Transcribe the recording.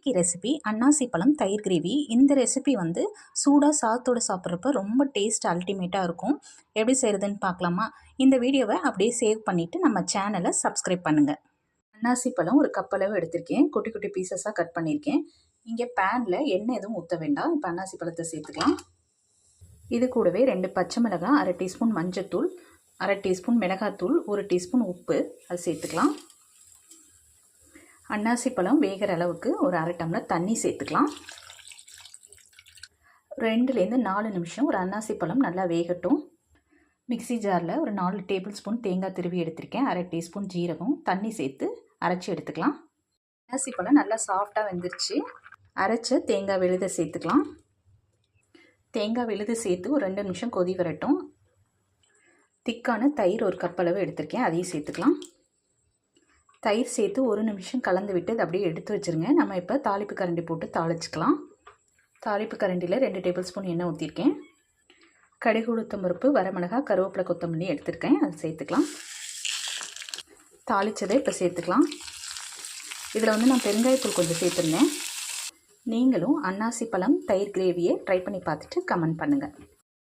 Recipe அன்னாசி பழம் தயிர் கிரேவி. இந்த ரெசிபி வந்து சூடாக சாதத்தோடு சாப்பிட்றப்ப ரொம்ப டேஸ்ட் அல்டிமேட்டாக இருக்கும். எப்படி செய்கிறதுன்னு பார்க்கலாமா? இந்த வீடியோவை அப்படியே சேவ் பண்ணிவிட்டு நம்ம சேனலை சப்ஸ்கிரைப் பண்ணுங்கள். அன்னாசி பழம் ஒரு கப் அளவு எடுத்திருக்கேன். குட்டி குட்டி பீசஸாக கட் பண்ணியிருக்கேன். இங்கே பேனில் எண்ணெய் எதுவும் ஊற்ற வேண்டாம். இப்போ அன்னாசி பழத்தை சேர்த்துக்கலாம். இது கூடவே 2 பச்சை மிளகாய், 1/2 டீஸ்பூன் மஞ்சத்தூள், 1/2 டீஸ்பூன் மிளகாத்தூள், 1 டீஸ்பூன் உப்பு அது சேர்த்துக்கலாம். அன்னாசி பழம் வேகிற அளவுக்கு ஒரு 1/2 டம்ளர் தண்ணி சேர்த்துக்கலாம். 2லேருந்து 4 நிமிஷம் ஒரு அன்னாசி பழம் நல்லா வேகட்டும். மிக்ஸி ஜாரில் ஒரு 4 டேபிள் ஸ்பூன் தேங்காய் திருவி எடுத்திருக்கேன். 1/2 டீஸ்பூன் ஜீரகம், தண்ணி சேர்த்து அரைச்சி எடுத்துக்கலாம். அன்னாசி பழம் நல்லா சாஃப்டாக வெந்துருச்சு. அரைச்ச தேங்காய் விழுதை சேர்த்துக்கலாம். தேங்காய் விழுது சேர்த்து ஒரு 2 நிமிஷம் கொதி வரட்டும். திக்கான தயிர் ஒரு கப் அளவு எடுத்திருக்கேன், அதையும் சேர்த்துக்கலாம். தயிர் சேர்த்து 1 நிமிஷம் கலந்து விட்டு அதை அப்படியே எடுத்து வச்சுருங்க. நம்ம இப்போ தாளிப்பு கரண்டி போட்டு தாளிச்சிக்கலாம். தாளிப்பு கரண்டியில் 2 டேபிள் ஸ்பூன் எண்ணெய் ஊற்றிருக்கேன். கடுகு, உளுத்தம் பருப்பு, வரமிளகாய், கருவேப்பிலை, கொத்தமல்லி எடுத்துருக்கேன், அதை சேர்த்துக்கலாம். தாளித்ததை இப்போ சேர்த்துக்கலாம். இதில் வந்து நான் பெருங்காயத்தூள் கொஞ்சம் சேர்த்துருந்தேன். நீங்களும் அன்னாசி பழம் தயிர் கிரேவியை ட்ரை பண்ணி பார்த்துட்டு கமெண்ட் பண்ணுங்கள்.